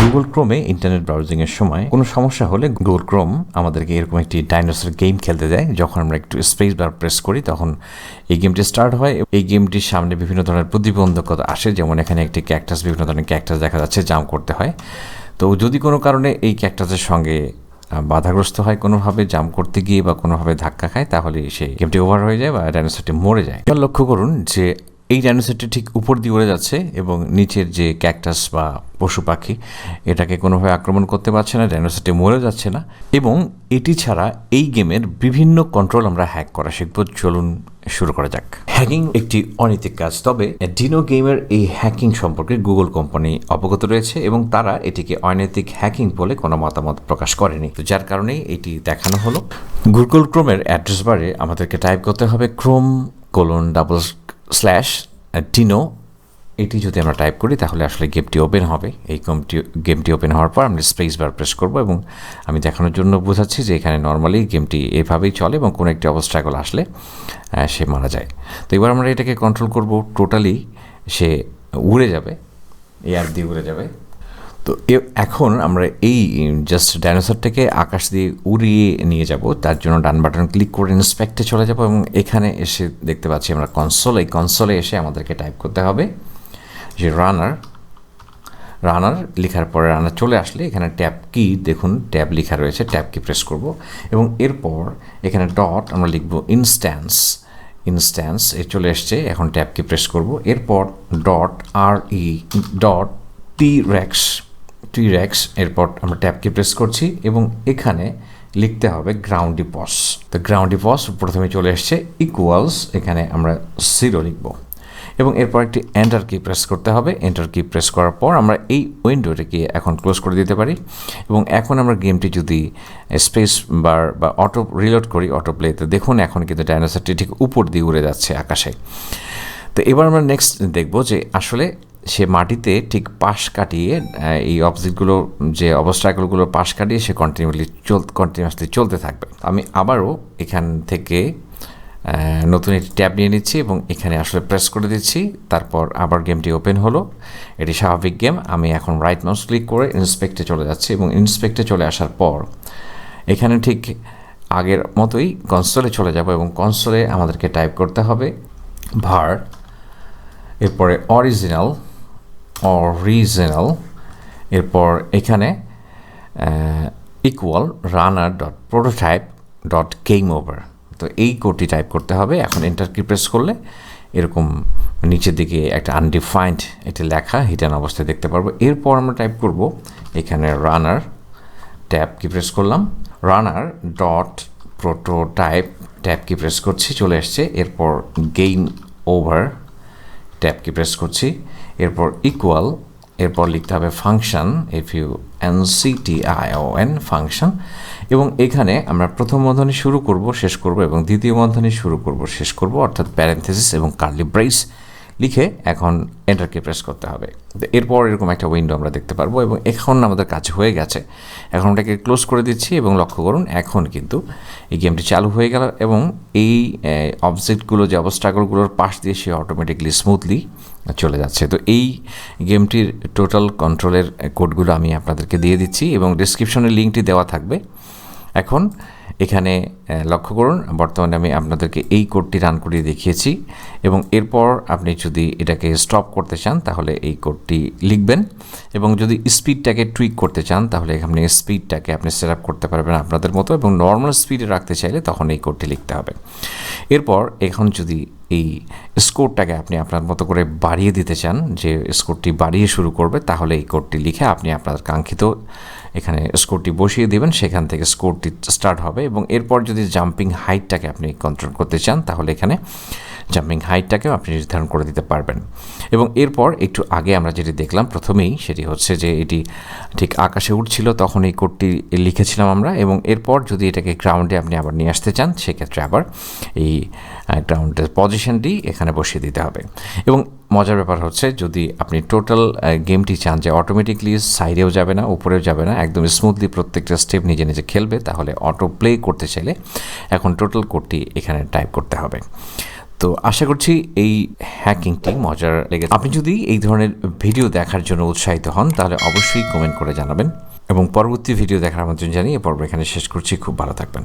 Google ক্রোমে internet ব্রাউজিংয়ের সময় কোনো সমস্যা হলে গুগল ক্রোম আমাদেরকে এরকম একটি ডাইনোসর গেম খেলতে দেয়। যখন আমরা একটু স্পেস বার প্রেস করি তখন এই গেমটি স্টার্ট হয়। এই গেমটির সামনে বিভিন্ন ধরনের প্রতিবন্ধকতা আসে, যেমন এখানে একটি ক্যাকটাস, বিভিন্ন ধরনের ক্যাকটাস দেখা যাচ্ছে, জাম্প করতে হয়। তো যদি কোনো কারণে এই ক্যাকটাসের সঙ্গে বাধাগ্রস্ত হয় কোনোভাবে জাম্প করতে গিয়ে বা কোনোভাবে ধাক্কা খায়, তাহলে সেই গেমটি ওভার হয়ে যায় বা ডাইনোসরটি মরে যায়। এবার লক্ষ্য করুন যে এই ডাইনোসরটি ঠিক উপর দিয়ে উড়ে যাচ্ছে এবং নিচের যে ক্যাকটাস বা পশু পাখি এটাকে কোনোভাবে আক্রমণ করতে পারছে না, ডাইনোসরটি মরে যাচ্ছে না। এবং এটি ছাড়া এই গেমের বিভিন্ন কন্ট্রোল আমরা হ্যাক করা শিখব। চলুন শুরু করা যাক। হ্যাকিং একটি অনৈতিক কাজ, তবে ডিনো গেমের এই হ্যাকিং সম্পর্কে গুগল কোম্পানি অবগত রয়েছে এবং তারা এটিকে অনৈতিক হ্যাকিং বলে কোনো মতামত প্রকাশ করেনি, তো যার কারণেই এটি দেখানো হলো। গুগল ক্রোমের অ্যাড্রেস বারে আমাদেরকে টাইপ করতে হবে chrome:/Dino। এটি যদি আমরা টাইপ করি তাহলে আসলে গেমটি ওপেন হবে। এই গেমটি ওপেন হওয়ার পর আমরা স্পেস বার প্রেস করব এবং আমি দেখানোর জন্য বোঝাচ্ছি যে এখানে নর্মালি গেমটি এভাবেই চলে এবং কোনো একটি অবস্ট্রাগল আসলে সে মারা যায়। তো এবার আমরা এটাকে কন্ট্রোল করব, টোটালি সে উড়ে যাবে, এয়ার দিয়ে উড়ে যাবে। তো এখন আমরা এই জাস্ট ডাইনোসরটাকে আকাশ দিয়ে উড়িয়ে নিয়ে যাব। তার জন্য ডান বাটন ক্লিক করে ইন্সপেক্টে চলে যাব এবং এখানে এসে দেখতে পাচ্ছি আমরা কনসোলে এসে আমাদেরকে টাইপ করতে হবে যে রানার লেখার পরে রানার চলে আসলে এখানে ট্যাব কি, দেখুন ট্যাব লেখা রয়েছে, ট্যাব কি প্রেস করব এবং এরপর এখানে ডট আমরা লিখব ইনস্ট্যান্স এ চলে এসছে। এখন ট্যাব কি প্রেস করব, এরপর টিরেক্স এরপর আমরা ট্যাব কি প্রেস করছি এবং এখানে লিখতে হবে গ্রাউন্ডিপস। তো গ্রাউন্ডিপস প্রথমে চলে এসছে, ইকুয়ালস এখানে আমরা 0 লিখব এবং এরপর একটি এন্টার কি প্রেস করতে হবে। এন্টার কি প্রেস করার পর আমরা এই উইন্ডোটাকে এখন ক্লোজ করে দিতে পারি এবং এখন আমরা গেমটি যদি স্পেস বার বা অটো রিলোড করি, অটো প্লেতে দেখুন এখন কিন্তু ডাইনোসরটি ঠিক উপর দিয়ে উড়ে যাচ্ছে আকাশে। তো এবার আমরা নেক্সট দেখব যে আসলে সে মাটিতে ঠিক পাশ কাটিয়ে এই অবজেক্টগুলো যে অবস্ট্রাগলগুলোর পাশ কাটিয়ে সে কন্টিনিউয়াসলি চলতে থাকবে। আমি আবারও এখান থেকে নতুন একটি ট্যাব নিয়ে নিচ্ছি এবং এখানে আসলে প্রেস করে দিচ্ছি, তারপর আবার গেমটি ওপেন হলো। এটি স্বাভাবিক গেম। আমি এখন রাইট মাউস ক্লিক করে ইন্সপেক্টে চলে যাচ্ছি এবং ইন্সপেক্টে চলে আসার পর এখানে ঠিক আগের মতোই কনসোলে চলে যাব এবং কনসোলে আমাদেরকে টাইপ করতে হবে var, এরপরে অরিজিনাল, এরপর এখানে ইকুয়াল runner.prototype.gameover। তো এই কোডটি টাইপ করতে হবে। এখন এন্টার কি প্রেস করলে এরকম নিচের দিকে একটা আনডিফাইন্ড একটি লেখা হিডেন অবস্থায় দেখতে পারবো। এরপর আমরা টাইপ করব এখানে রানার, ট্যাব কি প্রেস করলাম, runner.prototype ট্যাব কি প্রেস করছি, চলে এসছে। এরপর গেম ওভার, ট্যাব কি প্রেস করছি, এরপর ইকুয়াল, এরপর লিখতে হবে ফাংশন, FUNCTION ফাংশন এবং এখানে আমরা প্রথম বন্ধনী শুরু করব, শেষ করব এবং দ্বিতীয় বন্ধনী শুরু করব, শেষ করব, অর্থাৎ প্যারেনথেসিস এবং কার্লি ব্রেস লিখে এখন এন্টার কি প্রেস করতে হবে। তো এরপর এরকম একটা উইন্ডো আমরা দেখতে পারবো এবং এখন আমাদের কাজ হয়ে গেছে। এখন ওটাকে ক্লোজ করে দিচ্ছি এবং লক্ষ্য করুন এখন কিন্তু এই গেমটি চালু হয়ে গেল এবং এই অবজেক্টগুলো যে অবস্ট্রাগলগুলোর পাশ দিয়ে সে অটোমেটিকলি স্মুথলি চলে যাচ্ছে। তো এই গেমটির টোটাল কন্ট্রোলের কোডগুলো আমি আপনাদেরকে দিয়ে দিচ্ছি এবং ডিসক্রিপশনের লিঙ্কটি দেওয়া থাকবে। এখন এখানে লক্ষ্য করুন বর্তমানে আমি আপনাদেরকে এই কোডটি রান করিয়ে দেখিয়েছি এবং এরপর আপনি যদি এটাকে স্টপ করতে চান তাহলে এই কোডটি লিখবেন এবং যদি স্পিডটাকে টুইক করতে চান তাহলে এখানে স্পিডটাকে আপনি সেট আপ করতে পারবেন আপনাদের মতো এবং নর্মাল স্পিডে রাখতে চাইলে তখন এই কোডটি লিখতে হবে। এরপর এখন যদি এই স্কোরটাকে আপনি আপনার মতো করে বাড়িয়ে দিতে চান, যে স্কোরটি বাড়িয়ে শুরু করবে, তাহলে এই কোডটি লিখে আপনি আপনার কাঙ্ক্ষিত এখানে স্কোরটি বসিয়ে দেবেন, সেখান থেকে স্কোরটি স্টার্ট হবে এবং এরপর যদি জাম্পিং হাইটটাকে আপনি কন্ট্রোল করতে চান তাহলে এখানে জাম্পিং হাইটটাকেও আপনি নির্ধারণ করে দিতে পারবেন। এবং এরপর একটু আগে আমরা যেটি দেখলাম প্রথমেই সেটি হচ্ছে যে এটি ঠিক আকাশে উঠছিল, তখন এই কোডটি লিখেছিলাম আমরা এবং এরপর যদি এটাকে গ্রাউন্ডে আপনি আবার নিয়ে আসতে চান সেক্ষেত্রে আবার এই গ্রাউন্ডের পজিশনটি এখানে বসিয়ে দিতে হবে। এবং মজার ব্যাপার হচ্ছে যদি আপনি টোটাল গেমটি চান যে অটোমেটিকলি সাইডেও যাবে না, উপরেও যাবে না, একদম স্মুথলি প্রত্যেকটা স্টেপ নিজে নিজে খেলবে, তাহলে অটো প্লে করতে চাইলে এখন টোটাল কোডটি এখানে টাইপ করতে হবে। তো আশা করছি এই হ্যাকিংটি মজার লেগেছে। আপনি যদি এই ধরনের ভিডিও দেখার জন্য উৎসাহিত হন তাহলে অবশ্যই কমেন্ট করে জানাবেন এবং পরবর্তী ভিডিও দেখার আমন্ত্রণ জানিয়ে পর্ব এখানে শেষ করছি। খুব ভালো থাকবেন।